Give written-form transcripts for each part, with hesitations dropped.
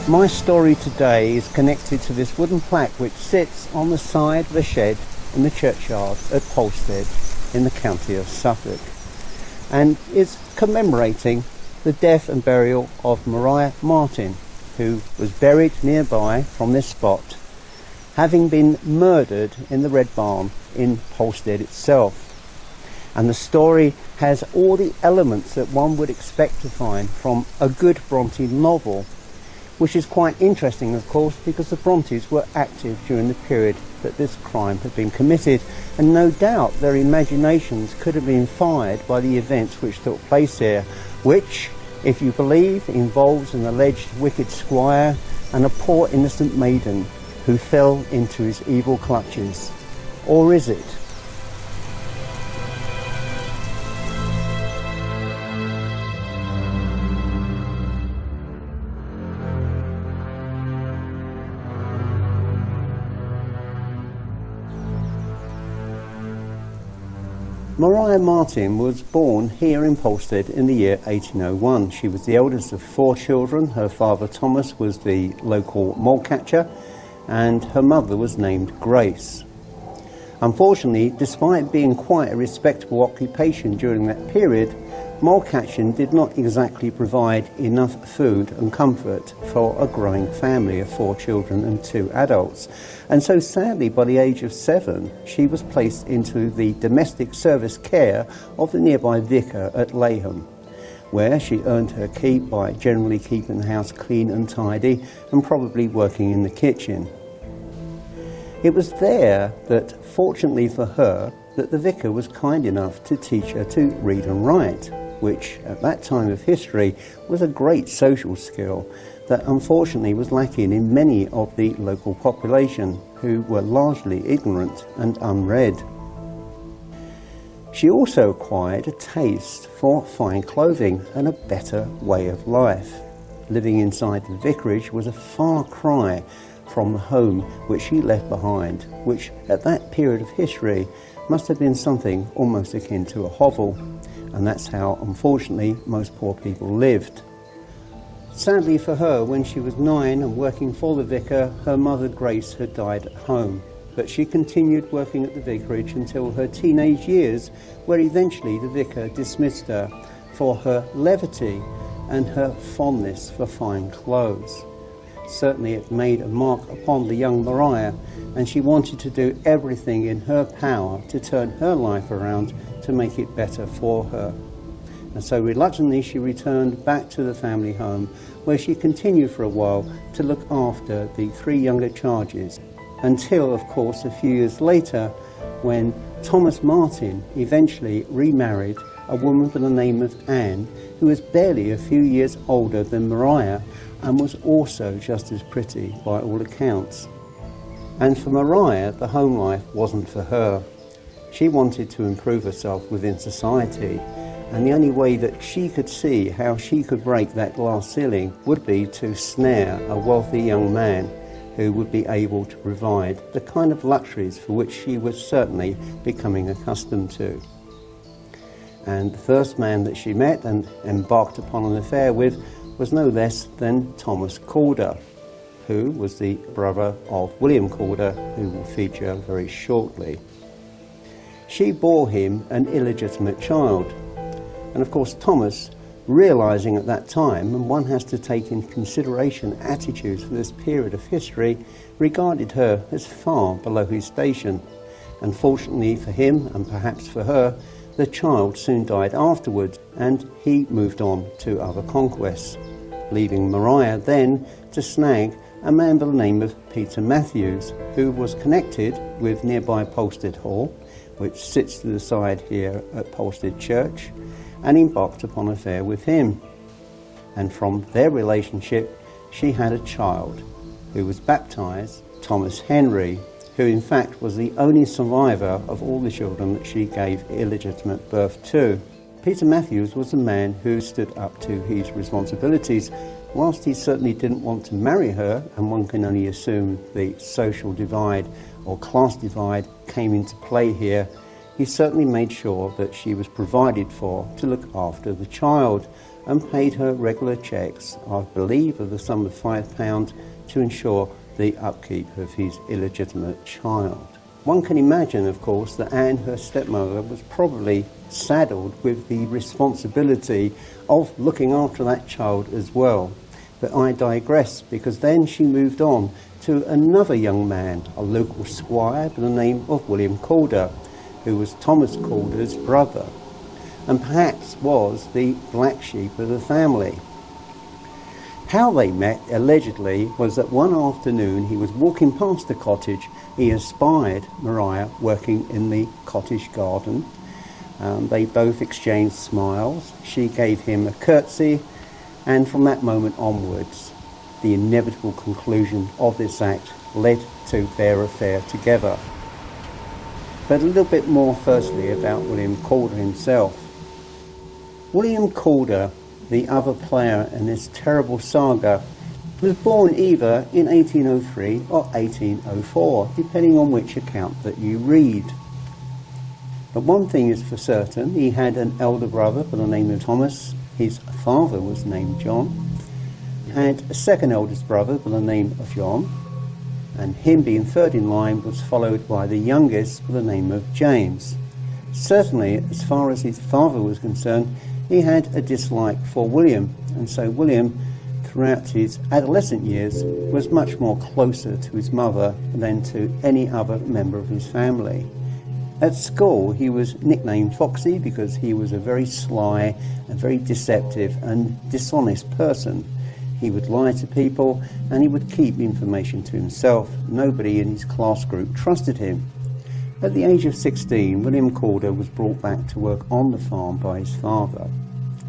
My story today is connected to this wooden plaque which sits on the side of a shed in the churchyard at Polstead in the county of Suffolk, and is commemorating the death and burial of Marten, who was buried nearby from this spot, having been murdered in the Red Barn in Polstead itself. And the story has all the elements that one would expect to find from a good Bronte novel, which is quite interesting, of course, because the Brontes were active during the period that this crime had been committed, and no doubt their imaginations could have been fired by the events which took place here, which, if you believe, involves an alleged wicked squire and a poor innocent maiden who fell into his evil clutches. Or is it? Marten was born here in Polstead in the year 1801. She was the eldest of 4 children. Her father Thomas was the local mole catcher, and her mother was named Grace. Unfortunately, despite being quite a respectable occupation during that period, mole catching did not exactly provide enough food and comfort for a growing family of 4 children and 2 adults. And so sadly, by the age of 7, she was placed into the domestic service care of the nearby vicar at Halton, where she earned her keep by generally keeping the house clean and tidy and probably working in the kitchen. It was there that, fortunately for her, that the vicar was kind enough to teach her to read and write, which at that time of history was a great social skill that unfortunately was lacking in many of the local population, who were largely ignorant and unread. She also acquired a taste for fine clothing and a better way of life. Living inside the vicarage was a far cry from the home which she left behind, which at that period of history must have been something almost akin to a hovel, and that's how, unfortunately, most poor people lived. Sadly for her, when she was 9 and working for the vicar, her mother Grace had died at home, but she continued working at the vicarage until her teenage years, where eventually the vicar dismissed her for her levity and her fondness for fine clothes. Certainly it made a mark upon the young Maria, and she wanted to do everything in her power to turn her life around to make it better for her. And so reluctantly she returned back to the family home, where she continued for a while to look after the 3 younger charges, until, of course, a few years later, when Thomas Marten eventually remarried a woman by the name of Anne, who was barely a few years older than Maria and was also just as pretty by all accounts. And for Maria, the home life wasn't for her. She wanted to improve herself within society, and the only way that she could see how she could break that glass ceiling would be to snare a wealthy young man who would be able to provide the kind of luxuries for which she was certainly becoming accustomed to. And the first man that she met and embarked upon an affair with was no less than Thomas Calder, who was the brother of William Calder, who will feature very shortly. She bore him an illegitimate child, and of course Thomas, realising at that time, and one has to take in consideration attitudes for this period of history, regarded her as far below his station. Unfortunately for him, and perhaps for her, the child soon died afterwards, and he moved on to other conquests, leaving Maria then to snag a man by the name of Peter Matthews, who was connected with nearby Polstead Hall, which sits to the side here at Polstead Church, and embarked upon an affair with him. And from their relationship, she had a child who was baptised Thomas Henry, who in fact was the only survivor of all the children that she gave illegitimate birth to. Peter Matthews was a man who stood up to his responsibilities. Whilst he certainly didn't want to marry her, and one can only assume the social divide or class divide came into play here, he certainly made sure that she was provided for to look after the child and paid her regular cheques, I believe of the sum of £5, to ensure the upkeep of his illegitimate child. One can imagine, of course, that Anne, her stepmother, was probably saddled with the responsibility of looking after that child as well. But I digress, because then she moved on to another young man, a local squire by the name of William Calder, who was Thomas Calder's brother, and perhaps was the black sheep of the family. How they met, allegedly, was that one afternoon he was walking past the cottage. He espied Maria working in the cottage garden. They both exchanged smiles. She gave him a curtsy, and from that moment onwards, the inevitable conclusion of this act led to their affair together. But a little bit more firstly about William Calder himself. William Calder, the other player in this terrible saga, was born either in 1803 or 1804, depending on which account that you read. But one thing is for certain, he had an elder brother by the name of Thomas. His father was named John. Had a second eldest brother by the name of John, and him being third in line was followed by the youngest by the name of James. Certainly, as far as his father was concerned, he had a dislike for William, and so William, throughout his adolescent years, was much more closer to his mother than to any other member of his family. At school, he was nicknamed Foxy because he was a very sly and very deceptive and dishonest person. He would lie to people and he would keep information to himself. Nobody in his class group trusted him. At the age of 16, William Calder was brought back to work on the farm by his father.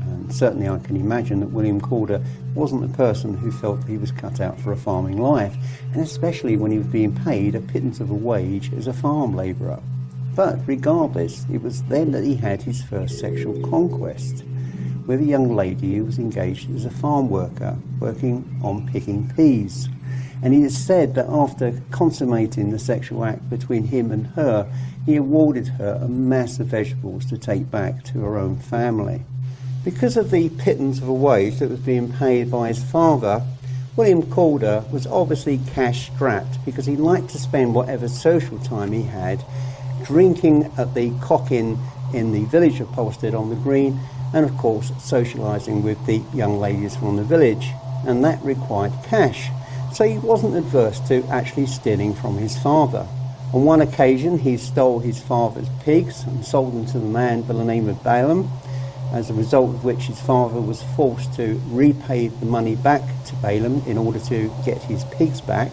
And certainly I can imagine that William Calder wasn't a person who felt he was cut out for a farming life, and especially when he was being paid a pittance of a wage as a farm labourer. But regardless, it was then that he had his first sexual conquest with a young lady who was engaged as a farm worker, working on picking peas. And it is said that after consummating the sexual act between him and her, he awarded her a mass of vegetables to take back to her own family. Because of the pittance of a wage that was being paid by his father, William Calder was obviously cash-strapped because he liked to spend whatever social time he had drinking at the Cock Inn in the village of Polstead on the Green, and of course socialising with the young ladies from the village, and that required cash. So he wasn't adverse to actually stealing from his father. On one occasion he stole his father's pigs and sold them to the man by the name of Balaam, as a result of which his father was forced to repay the money back to Balaam in order to get his pigs back.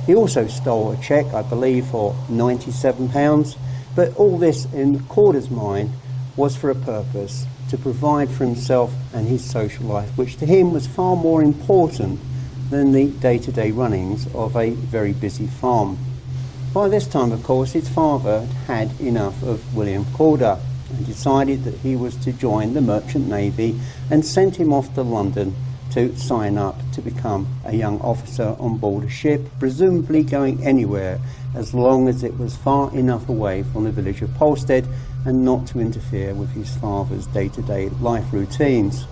He also stole a cheque, I believe, for £97, but all this in Calder's mind was for a purpose, to provide for himself and his social life, which to him was far more important than the day-to-day runnings of a very busy farm. By this time, of course, his father had enough of William Calder and decided that he was to join the Merchant Navy and sent him off to London to sign up to become a young officer on board a ship, presumably going anywhere as long as it was far enough away from the village of Polstead and not to interfere with his father's day-to-day life routines.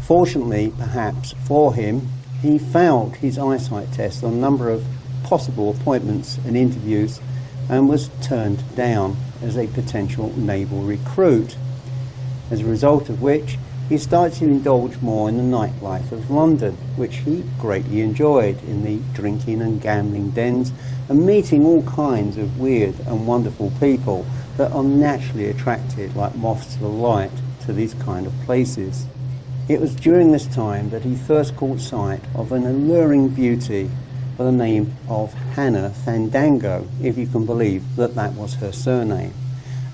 Fortunately, perhaps for him, he failed his eyesight test on a number of possible appointments and interviews and was turned down as a potential naval recruit, as a result of which he started to indulge more in the nightlife of London, which he greatly enjoyed, in the drinking and gambling dens and meeting all kinds of weird and wonderful people that are naturally attracted like moths to the light to these kind of places. It was during this time that he first caught sight of an alluring beauty by the name of Hannah Fandango, if you can believe that that was her surname.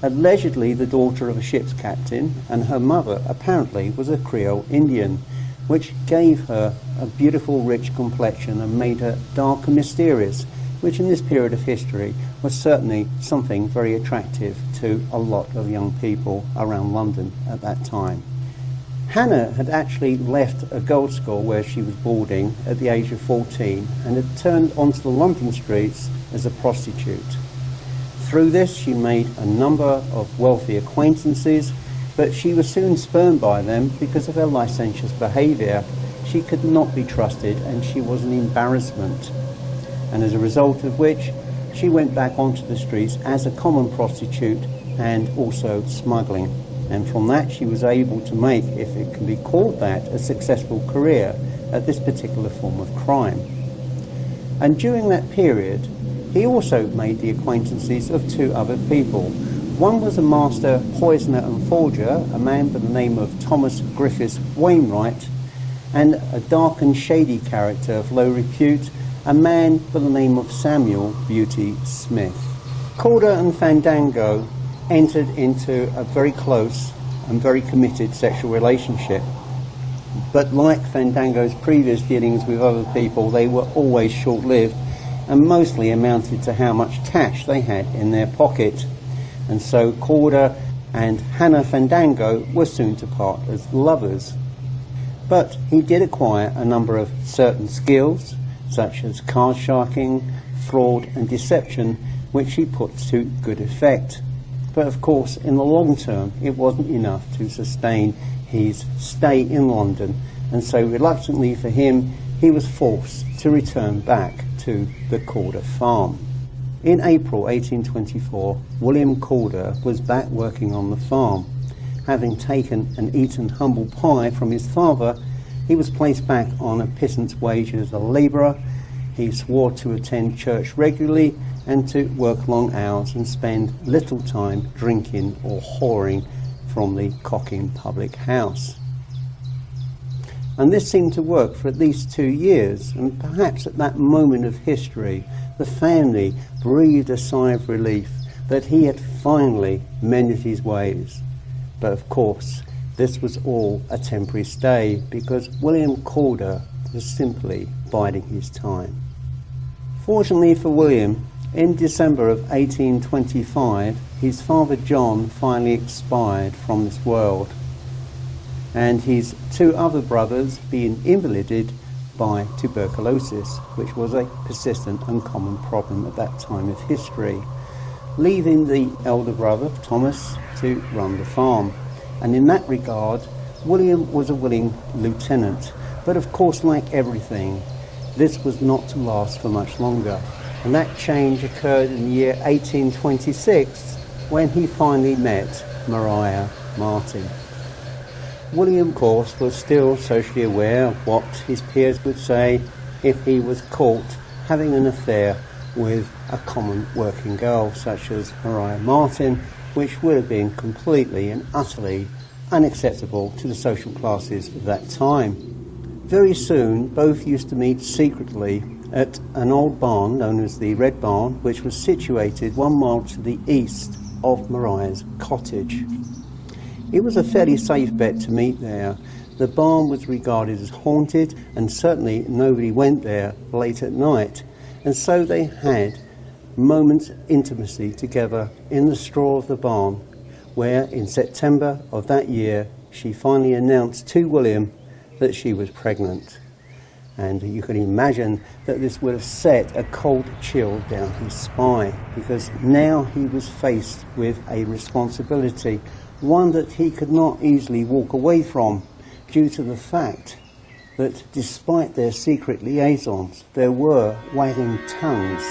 Allegedly the daughter of a ship's captain, and her mother apparently was a Creole Indian, which gave her a beautiful rich complexion and made her dark and mysterious, which in this period of history was certainly something very attractive to a lot of young people around London at that time. Hannah had actually left a girls' school where she was boarding at the age of 14 and had turned onto the London streets as a prostitute. Through this, she made a number of wealthy acquaintances, but she was soon spurned by them because of her licentious behaviour. She could not be trusted and she was an embarrassment. And as a result of which, she went back onto the streets as a common prostitute and also smuggling. And from that she was able to make, if it can be called that, a successful career at this particular form of crime. And during that period, he also made the acquaintances of two other people. One was a master poisoner and forger, a man by the name of Thomas Griffiths Wainwright, and a dark and shady character of low repute, a man by the name of Samuel Beauty Smith. Calder and Fandango entered into a very close and very committed sexual relationship. But like Fandango's previous dealings with other people, they were always short-lived and mostly amounted to how much cash they had in their pocket. And so Calder and Hannah Fandango were soon to part as lovers. But he did acquire a number of certain skills, such as card sharking, fraud and deception, which he put to good effect. But of course, in the long term, it wasn't enough to sustain his stay in London, and so reluctantly for him, he was forced to return back to the Calder farm. In April 1824, William Calder was back working on the farm. Having taken and eaten humble pie from his father, he was placed back on a peasant's wage as a labourer. He swore to attend church regularly and to work long hours and spend little time drinking or whoring from the Cocking public house. And this seemed to work for at least 2 years, and perhaps at that moment of history, the family breathed a sigh of relief that he had finally mended his ways. But of course, this was all a temporary stay, because William Calder was simply biding his time. Fortunately for William, in December of 1825, his father John finally expired from this world, and his two other brothers being invalided by tuberculosis, which was a persistent and common problem at that time of history, leaving the elder brother, Thomas, to run the farm. And in that regard, William was a willing lieutenant. But of course, like everything, this was not to last for much longer. And that change occurred in the year 1826, when he finally met Maria Marten. William, of course, was still socially aware of what his peers would say if he was caught having an affair with a common working girl such as Maria Marten, which would have been completely and utterly unacceptable to the social classes of that time. Very soon, both used to meet secretly at an old barn known as the Red Barn, which was situated 1 mile to the east of Maria's cottage. It was a fairly safe bet to meet there. The barn was regarded as haunted, and certainly nobody went there late at night. And so they had moments of intimacy together in the straw of the barn, where in September of that year she finally announced to William that she was pregnant. And you can imagine that this would have set a cold chill down his spine, because now he was faced with a responsibility, one that he could not easily walk away from, due to the fact that despite their secret liaisons, there were wagging tongues.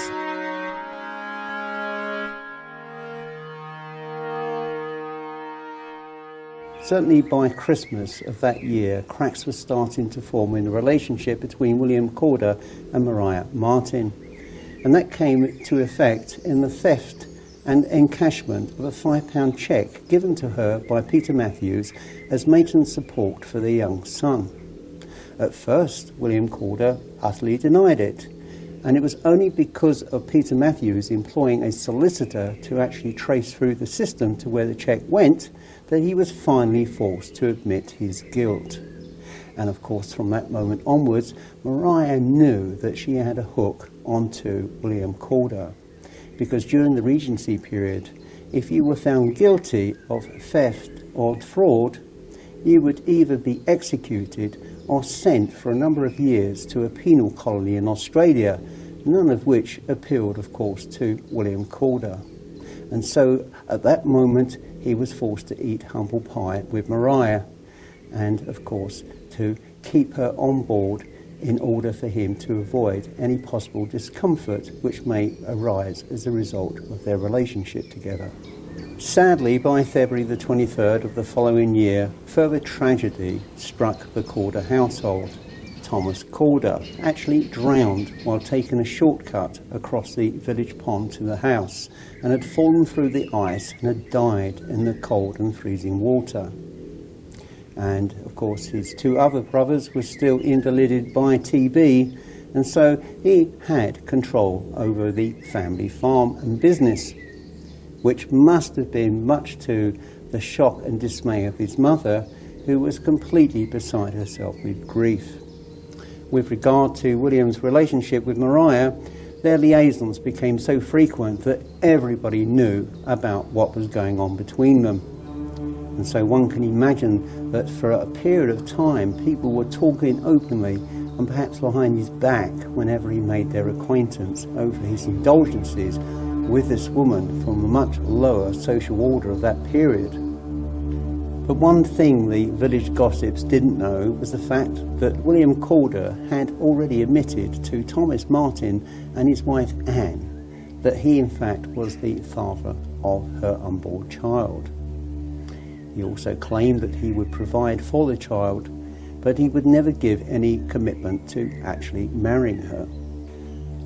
Certainly by Christmas of that year, cracks were starting to form in the relationship between William Calder and Maria Marten. And that came to effect in the theft and encashment of a £5 cheque given to her by Peter Matthews as maintenance support for their young son. At first, William Calder utterly denied it, and it was only because of Peter Matthews employing a solicitor to actually trace through the system to where the cheque went that he was finally forced to admit his guilt. And of course, from that moment onwards, Maria knew that she had a hook onto William Calder, because during the Regency period, if you were found guilty of theft or fraud, you would either be executed or sent for a number of years to a penal colony in Australia, none of which appealed, of course, to William Calder. And so at that moment he was forced to eat humble pie with Maria, and of course to keep her on board in order for him to avoid any possible discomfort which may arise as a result of their relationship together. Sadly, by February the 23rd of the following year, further tragedy struck the Calder household. Thomas Calder actually drowned while taking a shortcut across the village pond to the house, and had fallen through the ice and had died in the cold and freezing water. And of course his two other brothers were still invalided by TB, and so he had control over the family farm and business, which must have been much to the shock and dismay of his mother, who was completely beside herself with grief. With regard to William's relationship with Maria, their liaisons became so frequent that everybody knew about what was going on between them. And so one can imagine that for a period of time people were talking openly and perhaps behind his back whenever he made their acquaintance over his indulgences with this woman from a much lower social order of that period. But one thing the village gossips didn't know was the fact that William Calder had already admitted to Thomas Marten and his wife Anne that he in fact was the father of her unborn child. He also claimed that he would provide for the child, but he would never give any commitment to actually marrying her.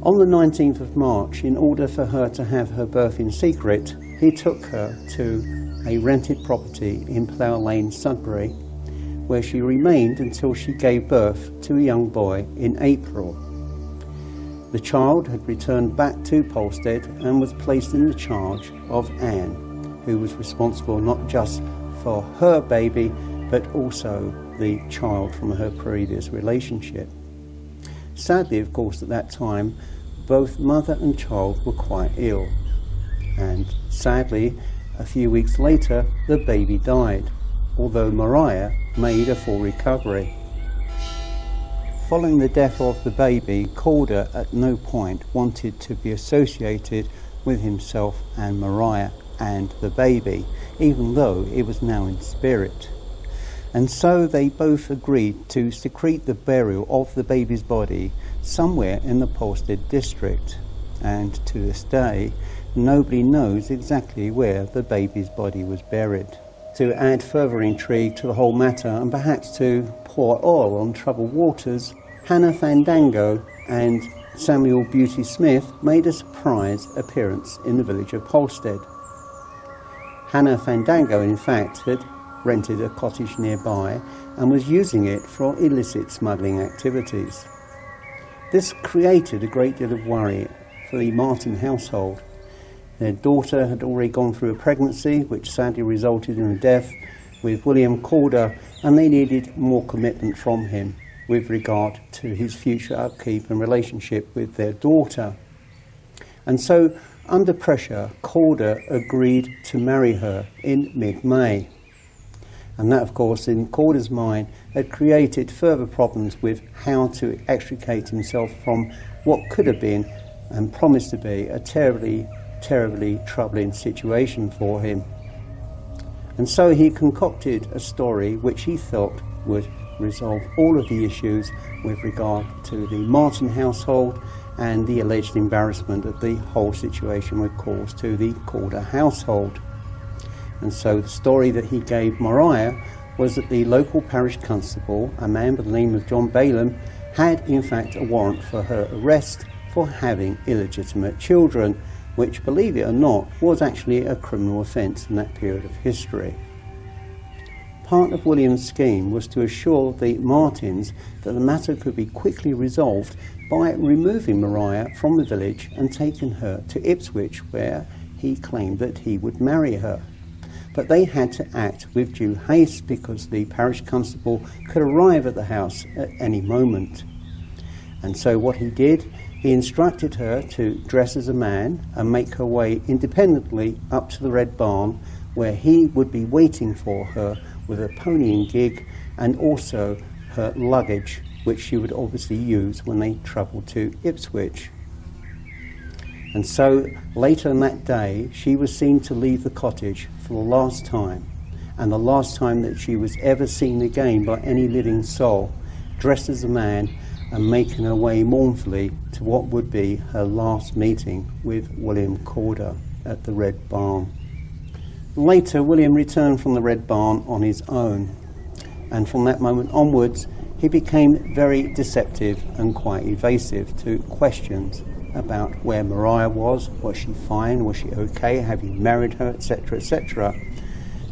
On the 19th of March, in order for her to have her birth in secret, he took her to a rented property in Plough Lane, Sudbury, where she remained until she gave birth to a young boy in April. The child had returned back to Polstead and was placed in the charge of Anne, who was responsible not just for her baby, but also the child from her previous relationship. Sadly, of course, at that time, both mother and child were quite ill, and sadly, a few weeks later, the baby died, although Maria made a full recovery. Following the death of the baby, Calder at no point wanted to be associated with himself and Maria and the baby, even though it was now in spirit. And so they both agreed to secrete the burial of the baby's body somewhere in the Polstead district, and to this day nobody knows exactly where the baby's body was buried. To add further intrigue to the whole matter, and perhaps to pour oil on troubled waters, Hannah Fandango and Samuel Beauty Smith made a surprise appearance in the village of Polstead. Hannah Fandango, in fact, had rented a cottage nearby and was using it for illicit smuggling activities. This created a great deal of worry for the Marten household. Their daughter had already gone through a pregnancy, which sadly resulted in a death with William Calder, and they needed more commitment from him with regard to his future upkeep and relationship with their daughter. And so, under pressure, Calder agreed to marry her in mid-May. And that, of course, in Calder's mind, had created further problems with how to extricate himself from what could have been and promised to be a terribly troubling situation for him. And so he concocted a story which he felt would resolve all of the issues with regard to the Marten household and the alleged embarrassment that the whole situation would cause to the Calder household. And so the story that he gave Maria was that the local parish constable, a man by the name of John Balaam, had in fact a warrant for her arrest for having illegitimate children, which, believe it or not, was actually a criminal offence in that period of history. Part of William's scheme was to assure the Martens that the matter could be quickly resolved by removing Maria from the village and taking her to Ipswich, where he claimed that he would marry her. But they had to act with due haste because the parish constable could arrive at the house at any moment. And so what he did, he instructed her to dress as a man and make her way independently up to the Red Barn, where he would be waiting for her with a pony and gig and also her luggage, which she would obviously use when they travelled to Ipswich. And so later in that day, she was seen to leave the cottage for the last time, and the last time that she was ever seen again by any living soul, dressed as a man and making her way mournfully to what would be her last meeting with William Corder at the Red Barn. Later, William returned from the Red Barn on his own, and from that moment onwards, he became very deceptive and quite evasive to questions about where Maria was she fine, was she okay, have you married her, etc., etc.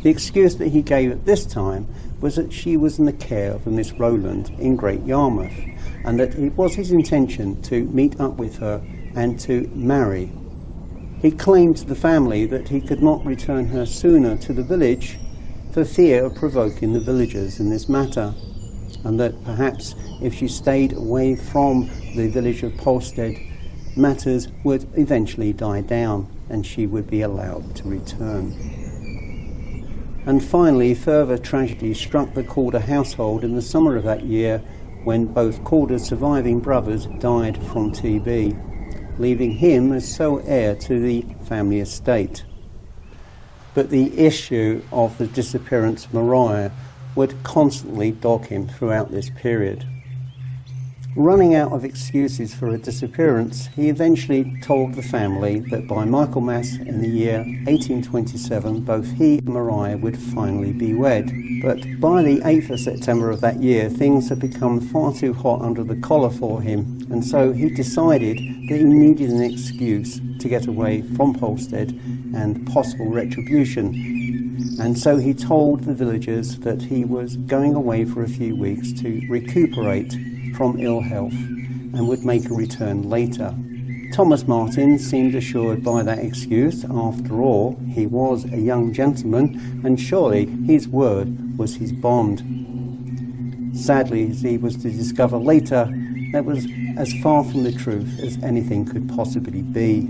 The excuse that he gave at this time was that she was in the care of a Miss Rowland in Great Yarmouth, and that it was his intention to meet up with her and to marry. He claimed to the family that he could not return her sooner to the village for fear of provoking the villagers in this matter, and that perhaps if she stayed away from the village of Polstead, matters would eventually die down and she would be allowed to return. And finally, further tragedy struck the Corder household in the summer of that year, when both Corder's surviving brothers died from TB, leaving him as sole heir to the family estate. But the issue of the disappearance of Maria would constantly dog him throughout this period. Running out of excuses for her disappearance, he eventually told the family that by Michaelmas in the year 1827, both he and Maria would finally be wed. But by the 8th of September of that year, things had become far too hot under the collar for him, and so he decided that he needed an excuse to get away from Polstead and possible retribution. And so he told the villagers that he was going away for a few weeks to recuperate from ill health and would make a return later. Thomas Marten seemed assured by that excuse. After all, he was a young gentleman, and surely his word was his bond. Sadly, as he was to discover later, that was as far from the truth as anything could possibly be.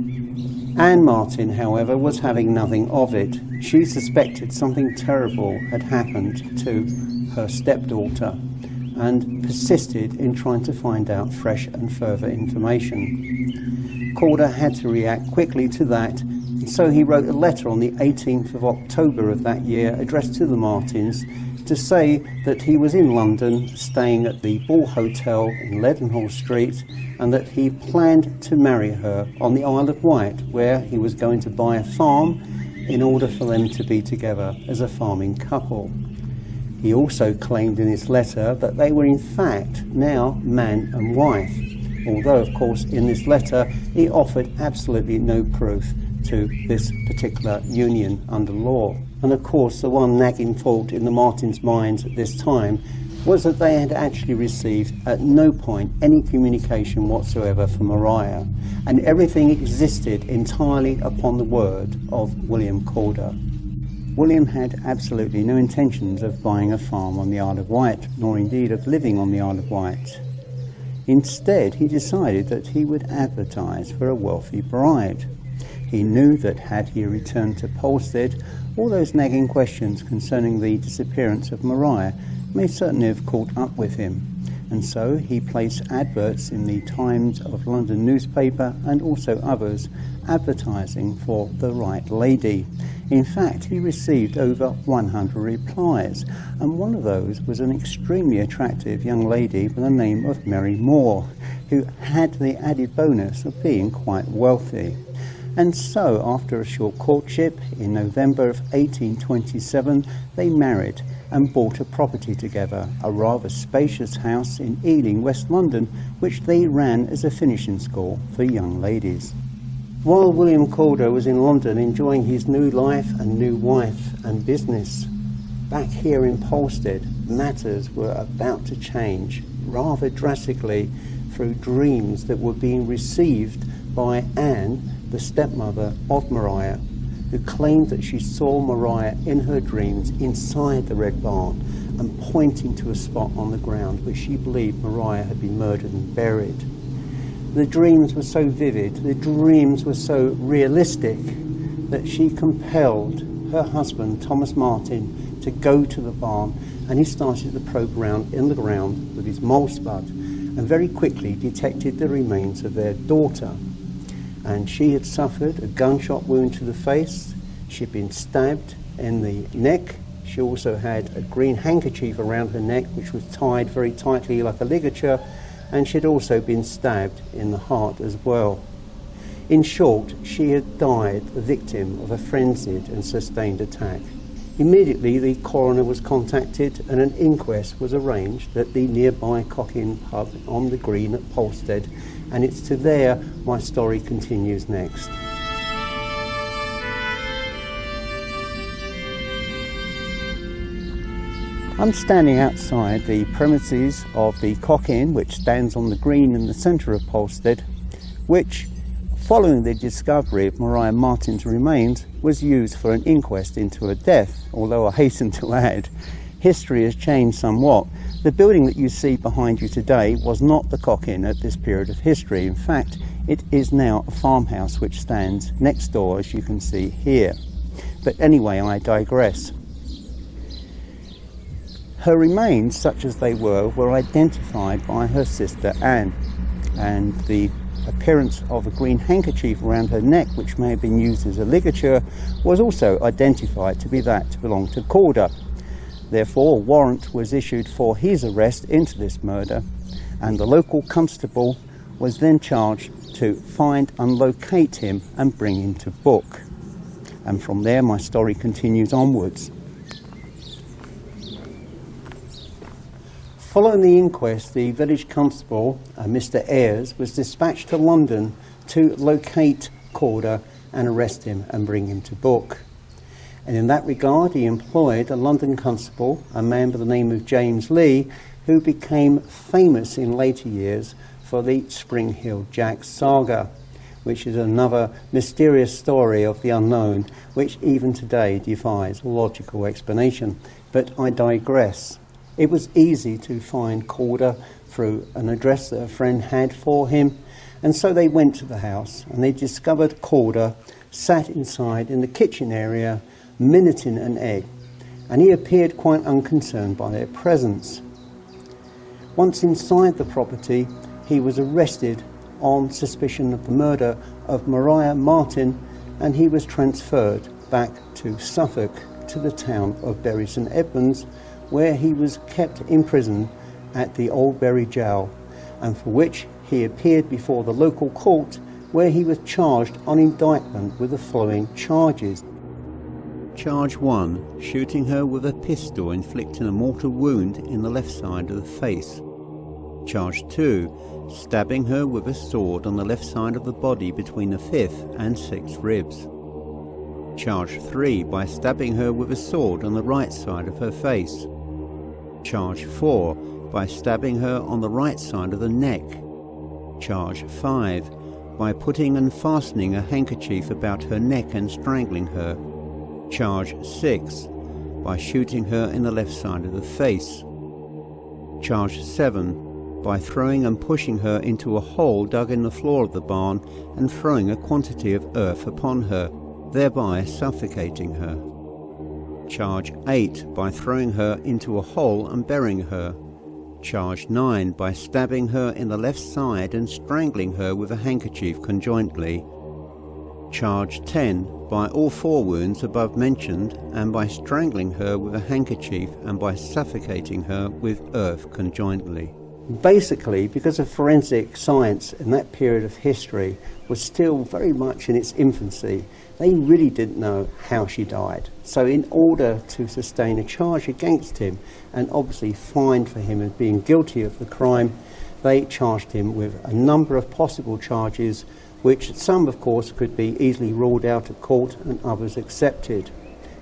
Anne Marten, however, was having nothing of it. She suspected something terrible had happened to her stepdaughter, and persisted in trying to find out fresh and further information. Corder had to react quickly to that, and so he wrote a letter on the 18th of October of that year addressed to the Martins to say that he was in London staying at the Bull Hotel in Leadenhall Street, and that he planned to marry her on the Isle of Wight, where he was going to buy a farm in order for them to be together as a farming couple. He also claimed in his letter that they were in fact now man and wife, although of course in this letter he offered absolutely no proof to this particular union under law. And of course the one nagging fault in the Martins' minds at this time was that they had actually received at no point any communication whatsoever from Maria, and everything existed entirely upon the word of William Corder. William had absolutely no intentions of buying a farm on the Isle of Wight, nor indeed of living on the Isle of Wight. Instead, he decided that he would advertise for a wealthy bride. He knew that had he returned to Polstead, all those nagging questions concerning the disappearance of Maria may certainly have caught up with him, and so he placed adverts in the Times of London newspaper and also others advertising for the right lady. In fact, he received over 100 replies, and one of those was an extremely attractive young lady by the name of Mary Moore, who had the added bonus of being quite wealthy. And so, after a short courtship, in November of 1827, they married and bought a property together, a rather spacious house in Ealing, West London, which they ran as a finishing school for young ladies. While William Corder was in London enjoying his new life and new wife and business, back here in Polstead, matters were about to change rather drastically through dreams that were being received by Anne, the stepmother of Maria, who claimed that she saw Maria in her dreams inside the Red Barn and pointing to a spot on the ground where she believed Maria had been murdered and buried. The dreams were so vivid, the dreams were so realistic, that she compelled her husband, Thomas Marten, to go to the barn, and he started to probe around in the ground with his mole spud and very quickly detected the remains of their daughter. and she had suffered a gunshot wound to the face. She'd been stabbed in the neck. She also had a green handkerchief around her neck, which was tied very tightly like a ligature, and she'd also been stabbed in the heart as well. In short, she had died the victim of a frenzied and sustained attack. Immediately, the coroner was contacted and an inquest was arranged at the nearby Cock-Inn pub on the green at Polstead, and it's to there my story continues next. I'm standing outside the premises of the Cock-Inn, which stands on the green in the centre of Polstead, which, following the discovery of Maria Marten's remains, was used for an inquest into her death, although I hasten to add, history has changed somewhat. The building that you see behind you today was not the Cock-Inn at this period of history. In fact, it is now a farmhouse which stands next door, as you can see here. But anyway, I digress. Her remains, such as they were identified by her sister Anne, and the appearance of a green handkerchief around her neck, which may have been used as a ligature, was also identified to be that to belong to Calder. Therefore, a warrant was issued for his arrest into this murder, and the local constable was then charged to find and locate him and bring him to book. And from there, my story continues onwards. Following the inquest, the village constable, Mr. Ayres, was dispatched to London to locate Calder and arrest him and bring him to book. And in that regard, he employed a London constable, a man by the name of James Lee, who became famous in later years for the Spring Hill Jack saga, which is another mysterious story of the unknown, which even today defies logical explanation. But I digress. It was easy to find Calder through an address that a friend had for him, and so they went to the house and they discovered Calder sat inside in the kitchen area minuting an egg, and he appeared quite unconcerned by their presence. Once inside the property, he was arrested on suspicion of the murder of Maria Marten, and he was transferred back to Suffolk, to the town of Buries and Edmonds, where he was kept in prison at the Old Bury Jail, and for which he appeared before the local court, where he was charged on indictment with the following charges. Charge 1, shooting her with a pistol inflicting a mortal wound in the left side of the face. Charge 2, stabbing her with a sword on the left side of the body between the 5th and 6th ribs. Charge 3, by stabbing her with a sword on the right side of her face. Charge 4, by stabbing her on the right side of the neck. Charge 5, by putting and fastening a handkerchief about her neck and strangling her. Charge 6, by shooting her in the left side of the face. Charge 7, by throwing and pushing her into a hole dug in the floor of the barn and throwing a quantity of earth upon her, thereby suffocating her. Charge 8, by throwing her into a hole and burying her. Charge 9, by stabbing her in the left side and strangling her with a handkerchief conjointly. Charge 10, by all 4 wounds above mentioned, and by strangling her with a handkerchief and by suffocating her with earth conjointly. Basically, because of forensic science in that period of history was still very much in its infancy, they really didn't know how she died. So in order to sustain a charge against him and obviously find for him as being guilty of the crime, they charged him with a number of possible charges, which some of course could be easily ruled out at court and others accepted,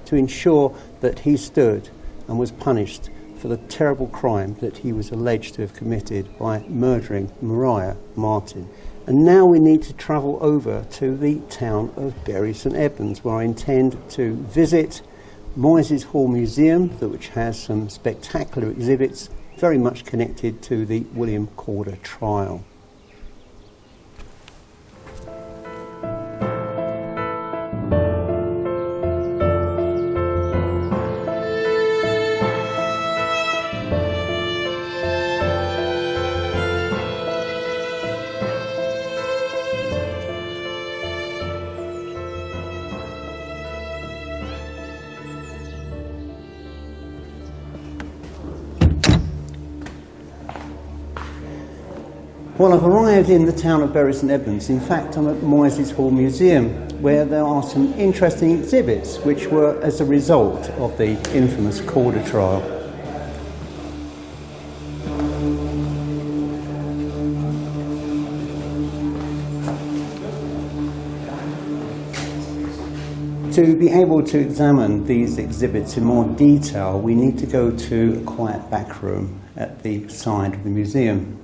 to ensure that he stood and was punished for the terrible crime that he was alleged to have committed by murdering Maria Marten. And now we need to travel over to the town of Bury St Edmunds, where I intend to visit Moyes Hall Museum, which has some spectacular exhibits very much connected to the William Calder trial. Well, I've arrived in the town of Bury St Edmunds. In fact, I'm at Moyses Hall Museum, where there are some interesting exhibits which were as a result of the infamous Corder trial. To be able to examine these exhibits in more detail, we need to go to a quiet back room at the side of the museum.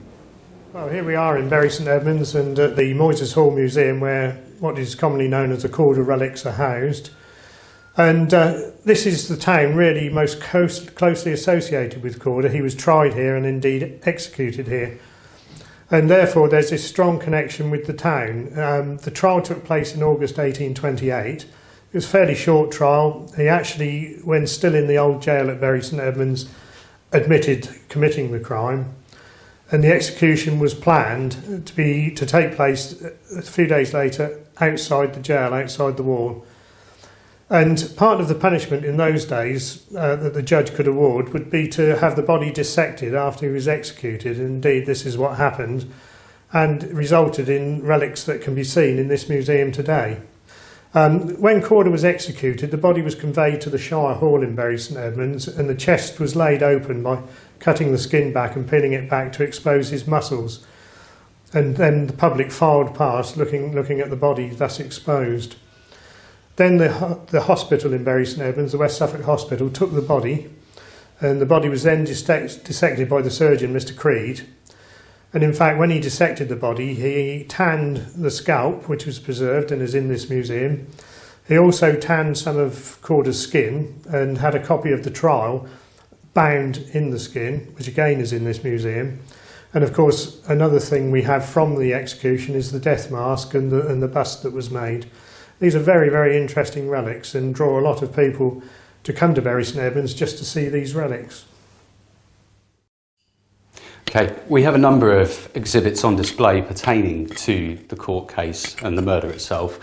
Well, here we are in Bury St Edmunds and at the Moyses Hall Museum, where what is commonly known as the Corder relics are housed. And this is the town really most closely associated with Corder. He was tried here and indeed executed here. And therefore there's this strong connection with the town. The trial took place in August 1828. It was a fairly short trial. He actually, when still in the old jail at Bury St Edmunds, admitted committing the crime. And the execution was planned to take place a few days later outside the jail, outside the wall. And part of the punishment in those days that the judge could award would be to have the body dissected after he was executed. And indeed, this is what happened, and resulted in relics that can be seen in this museum today. When Corder was executed, the body was conveyed to the Shire Hall in Bury St Edmunds, and the chest was laid open by cutting the skin back and peeling it back to expose his muscles. And then the public filed past, looking at the body thus exposed. Then the hospital in Bury St Edmunds, the West Suffolk Hospital, took the body, and the body was then dissected by the surgeon, Mr. Creed. And in fact, when he dissected the body, he tanned the scalp, which was preserved and is in this museum. He also tanned some of Corder's skin and had a copy of the trial bound in the skin, which again is in this museum. And of course, another thing we have from the execution is the death mask and the bust that was made. These are very, very interesting relics and draw a lot of people to come to Bury St Edmunds just to see these relics. Okay, we have a number of exhibits on display pertaining to the court case and the murder itself,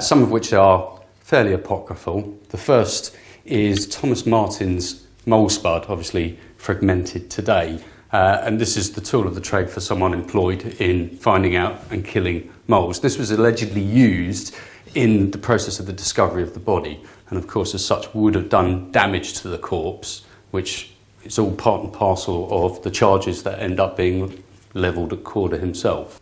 some of which are fairly apocryphal. The first is Thomas Marten's mole spud, obviously fragmented today, and this is the tool of the trade for someone employed in finding out and killing moles. This was allegedly used in the process of the discovery of the body, and of course as such would have done damage to the corpse, which is all part and parcel of the charges that end up being levelled at Corder himself.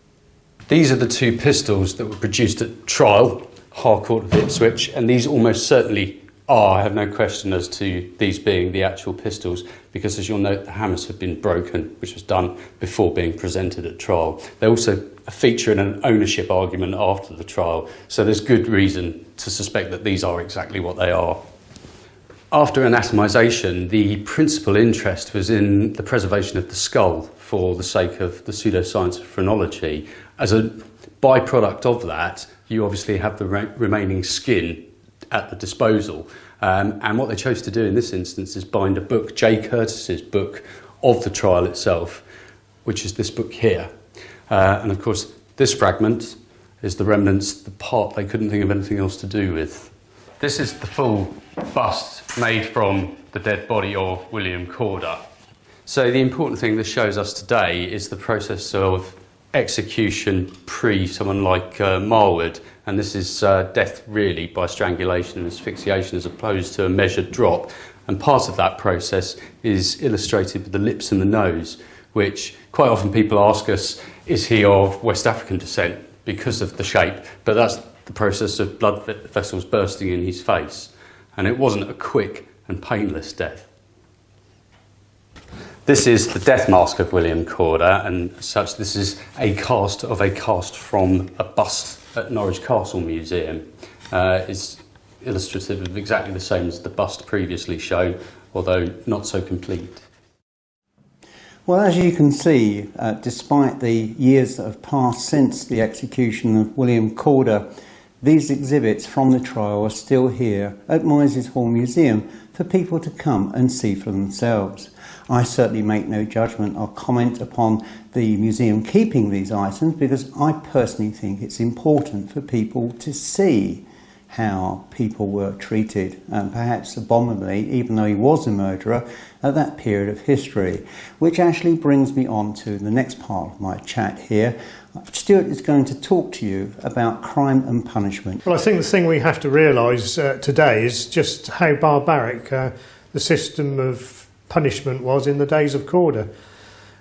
These are the two pistols that were produced at trial, Harcourt of Ipswich, and these almost certainly are, I have no question as to these being the actual pistols, because as you'll note, the hammers have been broken, which was done before being presented at trial. They also feature in an ownership argument after the trial, so there's good reason to suspect that these are exactly what they are. After anatomisation, the principal interest was in the preservation of the skull for the sake of the pseudoscience of phrenology. As a byproduct of that, you obviously have the remaining skin at the disposal. And what they chose to do in this instance is bind a book, J. Curtis's book of the trial itself, which is this book here. And of course, this fragment is the remnants, the part they couldn't think of anything else to do with. This is the full bust made from the dead body of William Corder. So the important thing this shows us today is the process of execution pre someone like Marwood, and this is death really by strangulation and asphyxiation as opposed to a measured drop, and part of that process is illustrated with the lips and the nose, which quite often people ask us, is he of West African descent because of the shape, but that's the process of blood vessels bursting in his face, and it wasn't a quick and painless death. This is the death mask of William Corder, and as such this is a cast from a bust at Norwich Castle Museum. It's illustrative of exactly the same as the bust previously shown, although not so complete. Well, as you can see, despite the years that have passed since the execution of William Corder, these exhibits from the trial are still here at Moyses Hall Museum for people to come and see for themselves. I certainly make no judgment or comment upon the museum keeping these items, because I personally think it's important for people to see how people were treated, and perhaps abominably, even though he was a murderer, at that period of history. Which actually brings me on to the next part of my chat here. Stuart is going to talk to you about crime and punishment. Well, I think the thing we have to realise today is just how barbaric the system of punishment was in the days of Corder.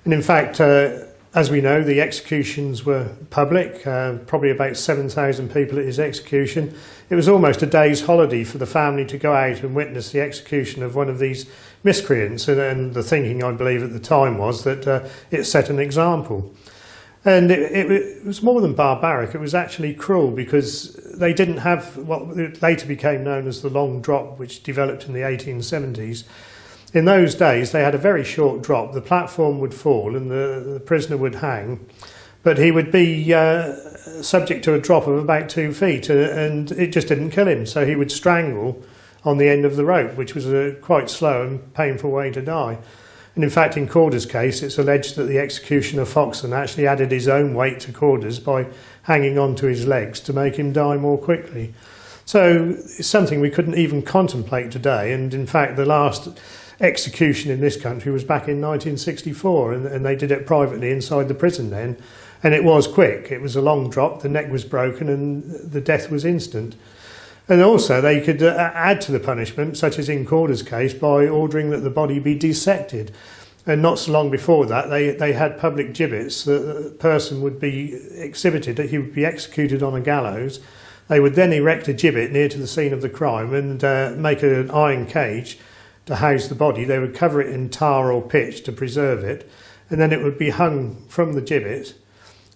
And in fact, as we know, the executions were public, probably about 7,000 people at his execution. It was almost a day's holiday for the family to go out and witness the execution of one of these miscreants. And the thinking, I believe, at the time was that it set an example. And it was more than barbaric, it was actually cruel, because they didn't have what later became known as the long drop, which developed in the 1870s. In those days, they had a very short drop. The platform would fall and the prisoner would hang, but he would be subject to a drop of about 2 feet, and it just didn't kill him. So he would strangle on the end of the rope, which was a quite slow and painful way to die. And in fact, in Corder's case, it's alleged that the executioner Foxon actually added his own weight to Corder's by hanging onto his legs to make him die more quickly. So it's something we couldn't even contemplate today. And in fact, the last execution in this country was back in 1964, and they did it privately inside the prison then. And it was quick. It was a long drop, the neck was broken, and the death was instant. And also they could add to the punishment, such as in Corder's case, by ordering that the body be dissected. And not so long before that, they had public gibbets. The person would be exhibited, he would be executed on a gallows. They would then erect a gibbet near to the scene of the crime and make an iron cage to house the body. They would cover it in tar or pitch to preserve it, and then it would be hung from the gibbet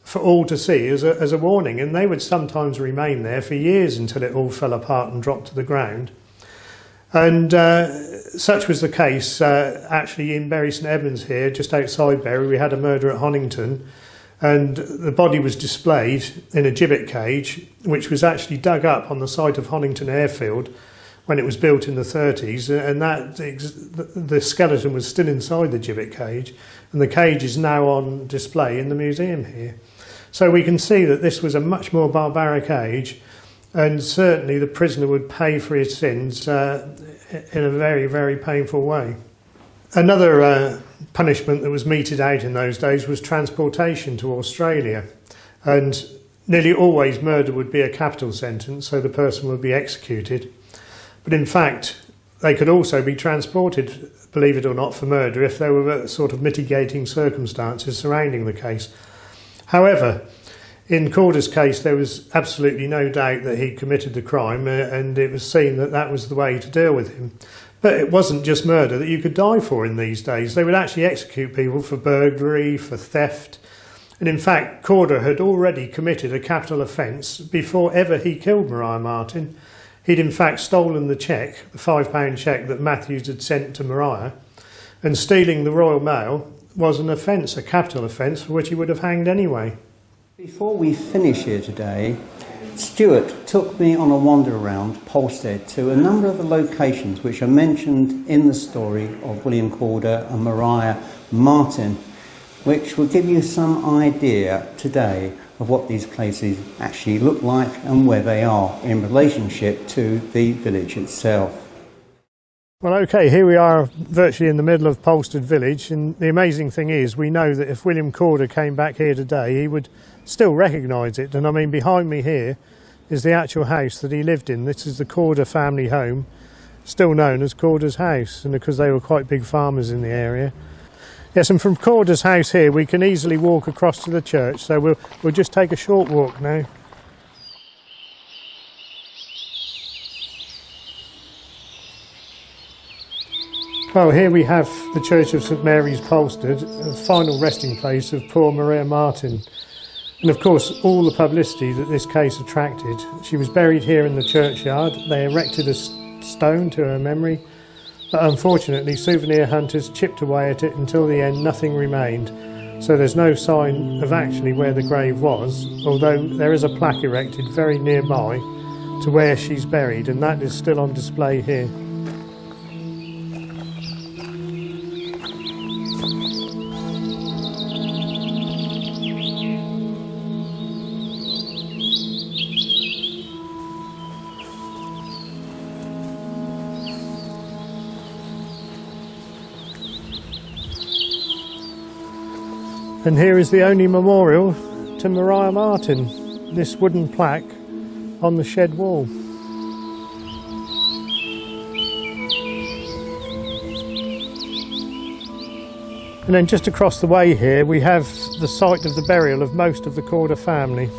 for all to see as a warning, and they would sometimes remain there for years until it all fell apart and dropped to the ground. And such was the case actually in Bury St Edmunds here, just outside Bury. We had a murder at Honington, and the body was displayed in a gibbet cage, which was actually dug up on the site of Honington Airfield when it was built in the 30s, and the skeleton was still inside the gibbet cage, and the cage is now on display in the museum here. So we can see that this was a much more barbaric age, and certainly the prisoner would pay for his sins in a very, very painful way. Another punishment that was meted out in those days was transportation to Australia, and nearly always murder would be a capital sentence, so the person would be executed. But in fact, they could also be transported, believe it or not, for murder if there were sort of mitigating circumstances surrounding the case. However, in Corder's case, there was absolutely no doubt that he committed the crime, and it was seen that that was the way to deal with him. But it wasn't just murder that you could die for in these days. They would actually execute people for burglary, for theft. And in fact, Corder had already committed a capital offence before ever he killed Maria Marten. He'd in fact stolen the cheque, the £5 cheque that Matthews had sent to Maria, and stealing the Royal Mail was an offence, a capital offence, for which he would have hanged anyway. Before we finish here today, Stuart took me on a wander around Polstead to a number of the locations which are mentioned in the story of William Corder and Maria Marten, which will give you some idea today of what these places actually look like and where they are in relationship to the village itself. Well, okay, here we are virtually in the middle of Polstead village, and the amazing thing is we know that if William Corder came back here today, he would still recognise it. And I mean, behind me here is the actual house that he lived in. This is the Corder family home, still known as Corder's house, and because they were quite big farmers in the area. Yes, and from Corder's house here we can easily walk across to the church, so we'll just take a short walk now. Well, here we have the Church of St Mary's Polstead, the final resting place of poor Maria Marten. And of course, all the publicity that this case attracted. She was buried here in the churchyard. They erected a stone to her memory, but unfortunately souvenir hunters chipped away at it until the end nothing remained. So there's no sign of actually where the grave was, although there is a plaque erected very nearby to where she's buried, and that is still on display here. And here is the only memorial to Maria Marten, this wooden plaque on the shed wall. And then just across the way here we have the site of the burial of most of the Corder family.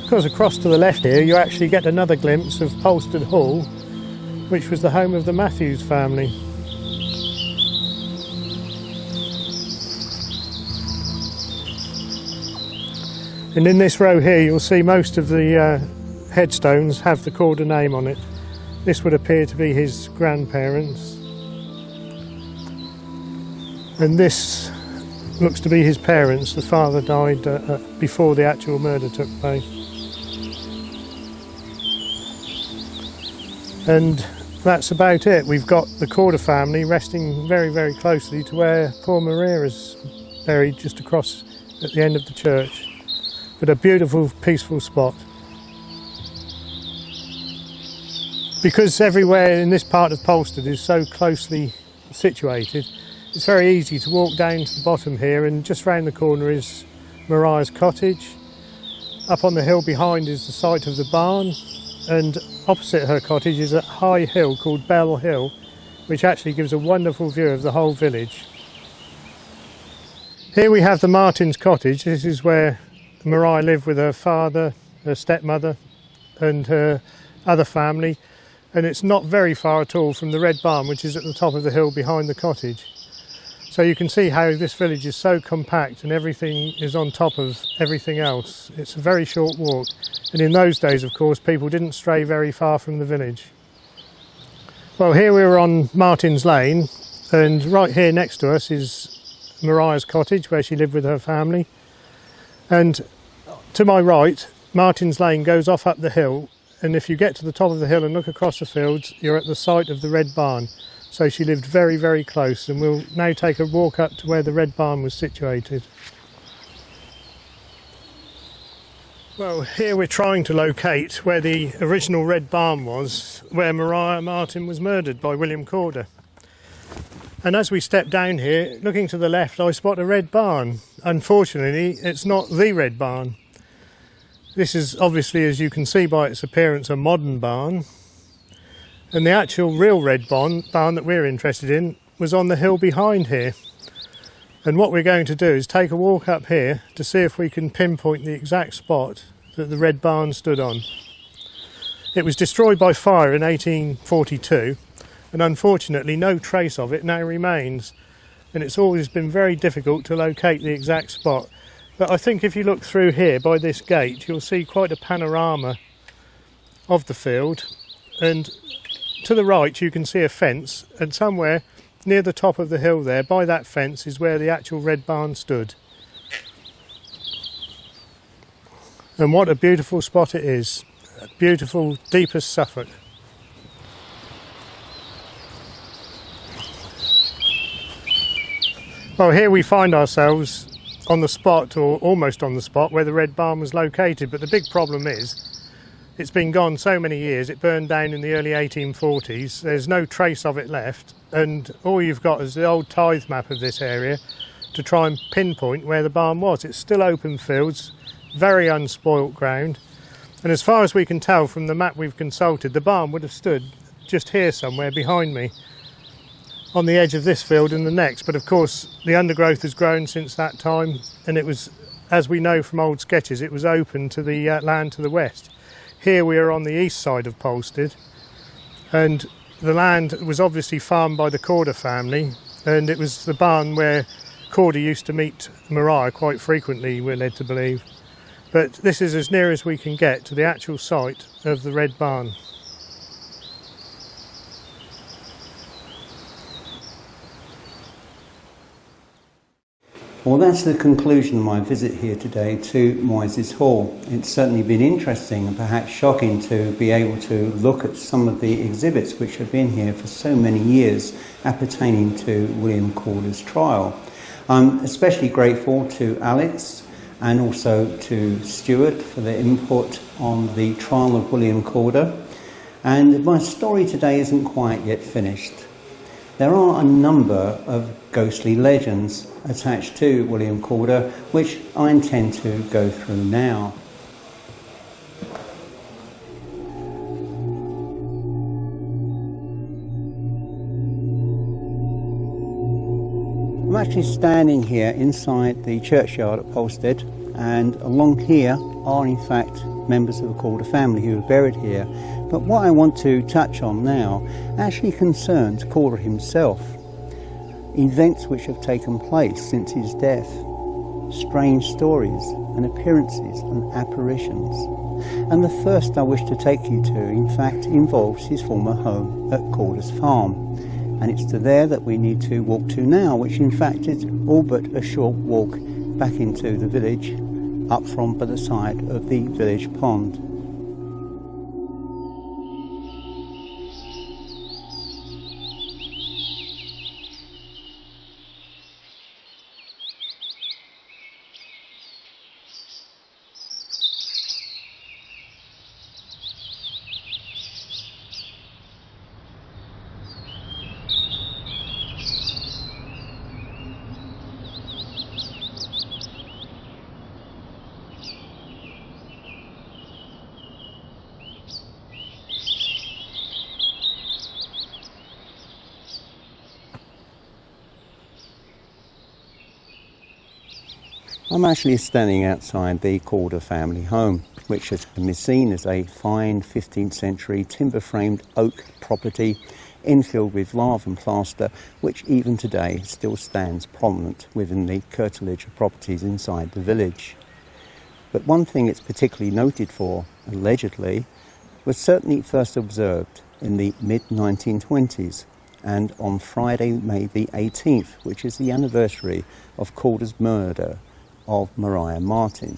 Of course, across to the left here you actually get another glimpse of Polstead Hall, which was the home of the Matthews family. And in this row here you'll see most of the headstones have the Corder name on it. This would appear to be his grandparents. And this looks to be his parents. The father died before the actual murder took place. And that's about it. We've got the Corder family resting very, very closely to where poor Maria is buried, just across at the end of the church. But a beautiful, peaceful spot. Because everywhere in this part of Polstead is so closely situated, it's very easy to walk down to the bottom here, and just round the corner is Maria's cottage. Up on the hill behind is the site of the barn, and opposite her cottage is a high hill called Bell Hill, which actually gives a wonderful view of the whole village. Here we have the Martins' cottage. This is where Maria lived with her father, her stepmother and her other family, and it's not very far at all from the Red Barn, which is at the top of the hill behind the cottage. So you can see how this village is so compact and everything is on top of everything else. It's a very short walk, and in those days of course people didn't stray very far from the village. Well, here we're on Martin's Lane, and right here next to us is Maria's cottage where she lived with her family. And to my right, Martin's Lane goes off up the hill, and if you get to the top of the hill and look across the fields, you're at the site of the Red Barn. So she lived very, very close, and we'll now take a walk up to where the Red Barn was situated. Well, here we're trying to locate where the original Red Barn was, where Maria Marten was murdered by William Corder. And as we step down here, looking to the left, I spot a red barn. Unfortunately, it's not the Red Barn. This is obviously, as you can see by its appearance, a modern barn. And the actual real red barn that we're interested in was on the hill behind here. And what we're going to do is take a walk up here to see if we can pinpoint the exact spot that the Red Barn stood on. It was destroyed by fire in 1842. And unfortunately no trace of it now remains, and it's always been very difficult to locate the exact spot. But I think if you look through here by this gate you'll see quite a panorama of the field, and to the right you can see a fence, and somewhere near the top of the hill there by that fence is where the actual Red Barn stood. And what a beautiful spot it is, a beautiful deepest Suffolk. Well, here we find ourselves on the spot, or almost on the spot, where the Red Barn was located, but the big problem is it's been gone so many years. It burned down in the early 1840s. There's no trace of it left, and all you've got is the old tithe map of this area to try and pinpoint where the barn was. It's still open fields, very unspoilt ground, and as far as we can tell from the map we've consulted, the barn would have stood just here somewhere behind me, on the edge of this field and the next. But of course the undergrowth has grown since that time, and it was, as we know from old sketches, it was open to the land to the west. Here we are on the east side of Polstead, and the land was obviously farmed by the Corder family, and it was the barn where Corder used to meet Maria quite frequently, we're led to believe. But this is as near as we can get to the actual site of the Red Barn. Well, that's the conclusion of my visit here today to Moyses Hall. It's certainly been interesting and perhaps shocking to be able to look at some of the exhibits which have been here for so many years appertaining to William Corder's trial. I'm especially grateful to Alex and also to Stuart for their input on the trial of William Calder. And my story today isn't quite yet finished. There are a number of ghostly legends attached to William Calder, which I intend to go through now. I'm actually standing here inside the churchyard at Polstead, and along here are in fact members of the Calder family who are buried here. But what I want to touch on now actually concerns Calder himself. Events which have taken place since his death, strange stories and appearances and apparitions. And the first I wish to take you to, in fact, involves his former home at Calder's Farm. And it's to there that we need to walk to now, which in fact is all but a short walk back into the village, up from by the side of the village pond. I'm actually standing outside the Calder family home, which has been seen as a fine 15th century timber-framed oak property infilled with lath and plaster, which even today still stands prominent within the curtilage of properties inside the village. But one thing it's particularly noted for, allegedly, was certainly first observed in the mid-1920s, and on Friday, May the 18th, which is the anniversary of Calder's murder of Marten,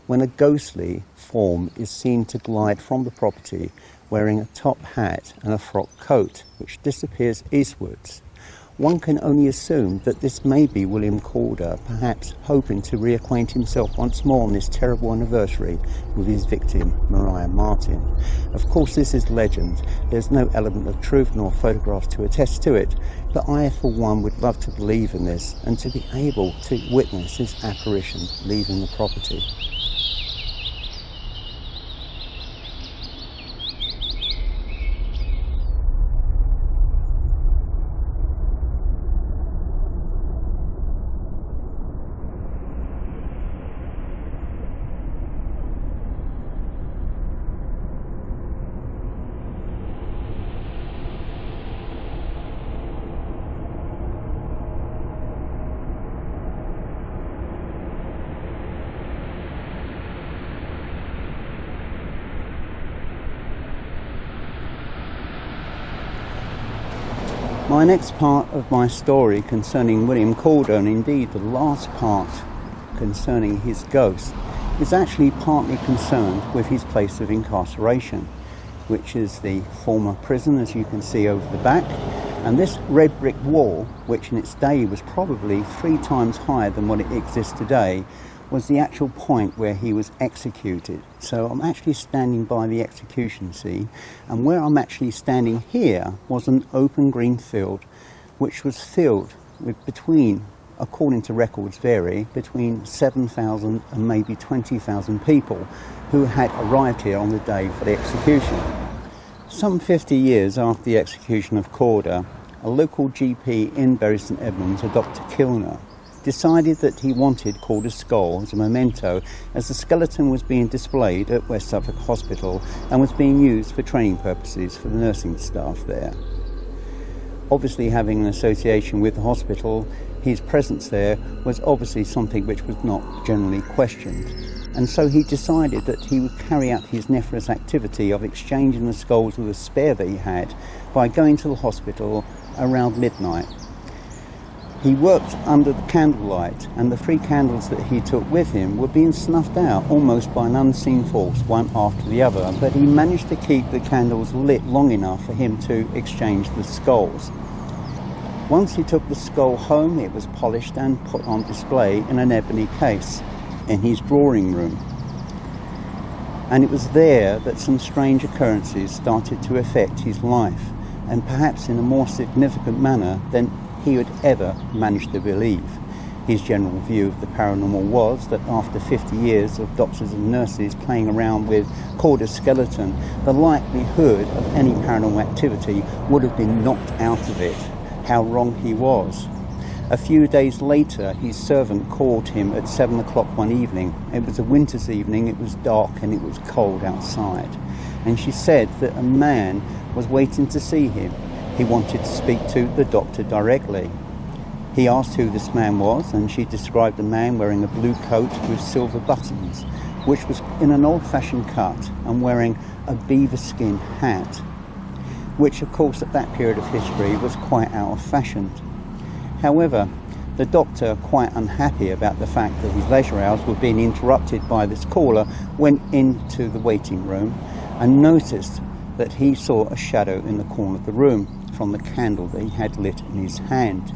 when a ghostly form is seen to glide from the property wearing a top hat and a frock coat, which disappears eastwards. One can only assume that this may be William Calder, perhaps hoping to reacquaint himself once more on this terrible anniversary with his victim, Marten. Of course, this is legend. There's no element of truth nor photographs to attest to it, but I, for one, would love to believe in this and to be able to witness this apparition leaving the property. My next part of my story concerning William Calder, and indeed the last part concerning his ghost, is actually partly concerned with his place of incarceration, which is the former prison, as you can see over the back. And this red brick wall, which in its day was probably 3 times higher than what it exists today, was the actual point where he was executed. So I'm actually standing by the execution scene, and where I'm actually standing here was an open green field which was filled with between, according to records vary, between 7,000 and maybe 20,000 people who had arrived here on the day for the execution. Some 50 years after the execution of Calder, a local GP in Bury St Edmunds, a Dr. Kilner, decided that he wanted Calder's skull as a memento, as the skeleton was being displayed at West Suffolk Hospital and was being used for training purposes for the nursing staff there. Obviously, having an association with the hospital, his presence there was obviously something which was not generally questioned. And so he decided that he would carry out his nefarious activity of exchanging the skulls with a spare that he had by going to the hospital around midnight. He worked under the candlelight, and the 3 candles that he took with him were being snuffed out almost by an unseen force, one after the other, but he managed to keep the candles lit long enough for him to exchange the skulls. Once he took the skull home, it was polished and put on display in an ebony case. in his drawing room. And it was there that some strange occurrences started to affect his life, and perhaps in a more significant manner than he had ever managed to believe. His general view of the paranormal was that after 50 years of doctors and nurses playing around with Corder's skeleton, the likelihood of any paranormal activity would have been knocked out of it. How wrong he was. A few days later, his servant called him at 7 o'clock one evening. It was a winter's evening, it was dark and it was cold outside. And she said that a man was waiting to see him. He wanted to speak to the doctor directly. He asked who this man was, and she described a man wearing a blue coat with silver buttons, which was in an old-fashioned cut, and wearing a beaver skin hat, which of course at that period of history was quite out of fashion. However, the doctor, quite unhappy about the fact that his leisure hours were being interrupted by this caller, went into the waiting room and noticed that he saw a shadow in the corner of the room from the candle that he had lit in his hand.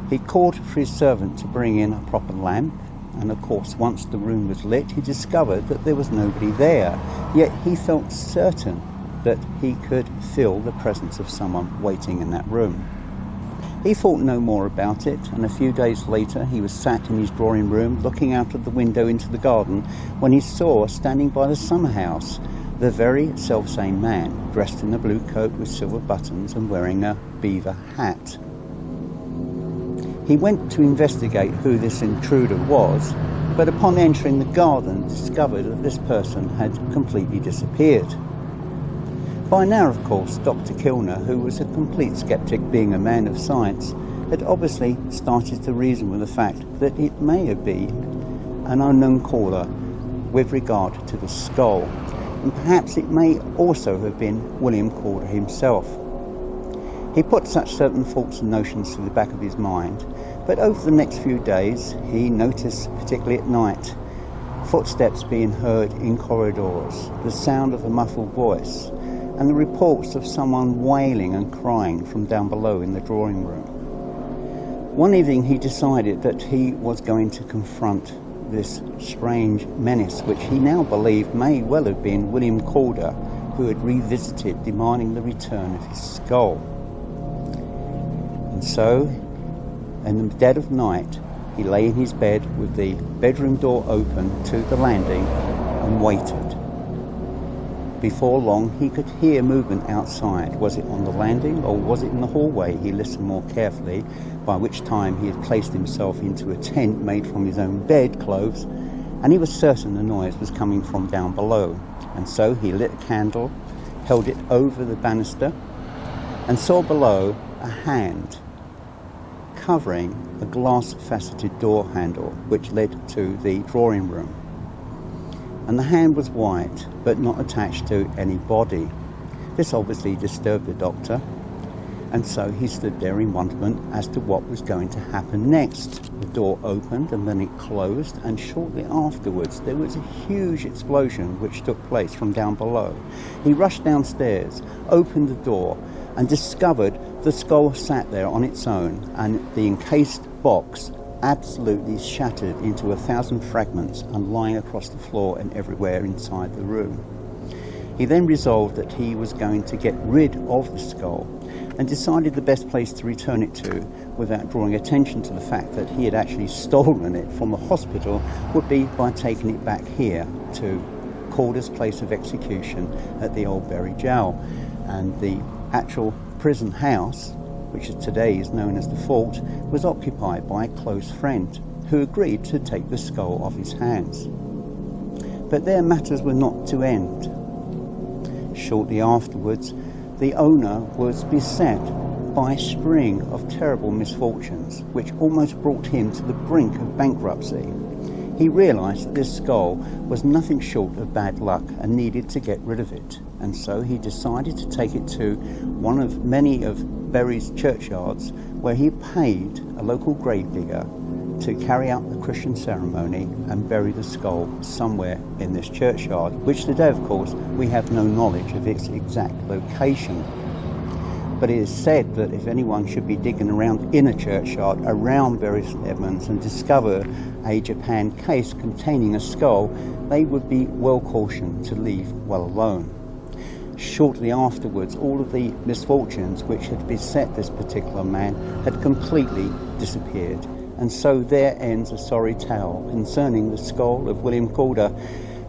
He called for his servant to bring in a proper lamp, and of course once the room was lit he discovered that there was nobody there, yet he felt certain that he could feel the presence of someone waiting in that room. He thought no more about it, and a few days later he was sat in his drawing room looking out of the window into the garden when he saw, standing by the summer house, the very self-same man, dressed in a blue coat with silver buttons and wearing a beaver hat. He went to investigate who this intruder was, but upon entering the garden discovered that this person had completely disappeared. By now, of course, Dr. Kilner, who was a complete skeptic being a man of science, had obviously started to reason with the fact that it may have been an unknown caller with regard to the skull, and perhaps it may also have been William Corder himself. He put such certain thoughts and notions to the back of his mind, but over the next few days he noticed, particularly at night, footsteps being heard in corridors, the sound of a muffled voice, and the reports of someone wailing and crying from down below in the drawing room. One evening he decided that he was going to confront this strange menace, which he now believed may well have been William Corder, who had revisited demanding the return of his skull. And so, in the dead of night, he lay in his bed with the bedroom door open to the landing and waited. Before long, he could hear movement outside. Was it on the landing or was it in the hallway? He listened more carefully, by which time he had placed himself into a tent made from his own bed clothes, and he was certain the noise was coming from down below. And so he lit a candle, held it over the banister, and saw below a hand covering a glass-faceted door handle which led to the drawing room. And the hand was white, but not attached to any body. This obviously disturbed the doctor, and so he stood there in wonderment as to what was going to happen next. The door opened and then it closed, and shortly afterwards there was a huge explosion which took place from down below. He rushed downstairs, opened the door, and discovered the skull sat there on its own, and the encased box absolutely shattered into 1,000 fragments and lying across the floor and everywhere inside the room. He then resolved that he was going to get rid of the skull and decided the best place to return it to without drawing attention to the fact that he had actually stolen it from the hospital would be by taking it back here to Corder's place of execution at the Old Bury Jail. And the actual prison house, which today is known as the Fort, was occupied by a close friend who agreed to take the skull off his hands. But their matters were not to end. Shortly afterwards, the owner was beset by a string of terrible misfortunes which almost brought him to the brink of bankruptcy. He realised that this skull was nothing short of bad luck and needed to get rid of it, and so he decided to take it to one of many of Bury's churchyards, where he paid a local gravedigger to carry out the Christian ceremony and bury the skull somewhere in this churchyard, which today, of course, we have no knowledge of its exact location. but it is said that if anyone should be digging around in a churchyard around Bury St Edmunds and discover a Japan case containing a skull, they would be well cautioned to leave well alone. Shortly afterwards, all of the misfortunes which had beset this particular man had completely disappeared, and so there ends a sorry tale concerning the skull of William Calder,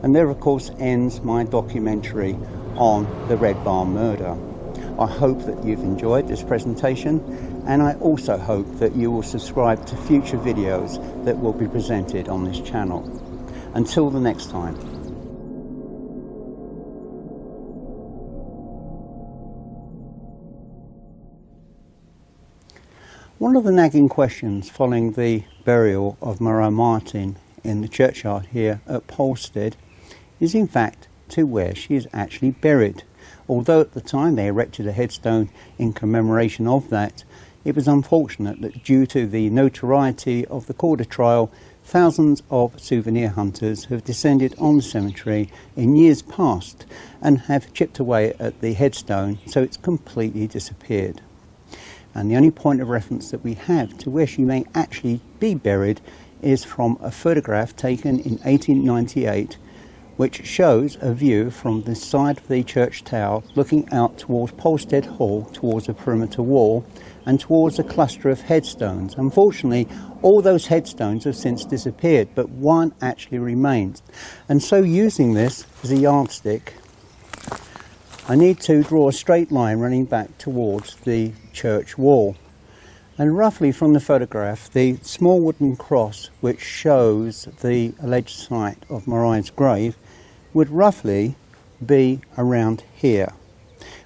and there of course ends my documentary on the Red Barn murder. I hope that you've enjoyed this presentation, and I also hope that you will subscribe to future videos that will be presented on this channel. Until the next time. One of the nagging questions following the burial of Marten in the churchyard here at Polstead is in fact to where she is actually buried. Although at the time they erected a headstone in commemoration of that, it was unfortunate that due to the notoriety of the Calder trial, thousands of souvenir hunters have descended on the cemetery in years past and have chipped away at the headstone, so it's completely disappeared. And the only point of reference that we have to where she may actually be buried is from a photograph taken in 1898, which shows a view from the side of the church tower looking out towards Polstead Hall, towards a perimeter wall and towards a cluster of headstones. Unfortunately, all those headstones have since disappeared, but one actually remains. And so using this as a yardstick, I need to draw a straight line running back towards the church wall. And roughly from the photograph, the small wooden cross which shows the alleged site of Mariah's grave would roughly be around here,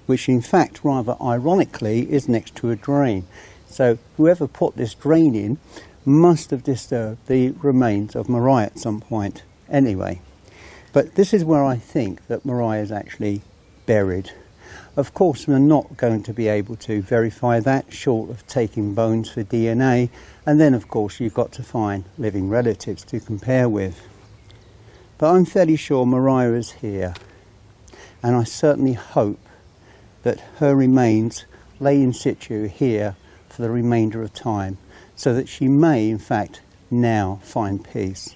which in fact rather ironically is next to a drain. So whoever put this drain in must have disturbed the remains of Mariah at some point. Anyway, but this is where I think that Mariah is actually buried. Of course, we're not going to be able to verify that short of taking bones for DNA, and then of course you've got to find living relatives to compare with. But I'm fairly sure Mariah is here, and I certainly hope that her remains lay in situ here for the remainder of time, so that she may in fact now find peace.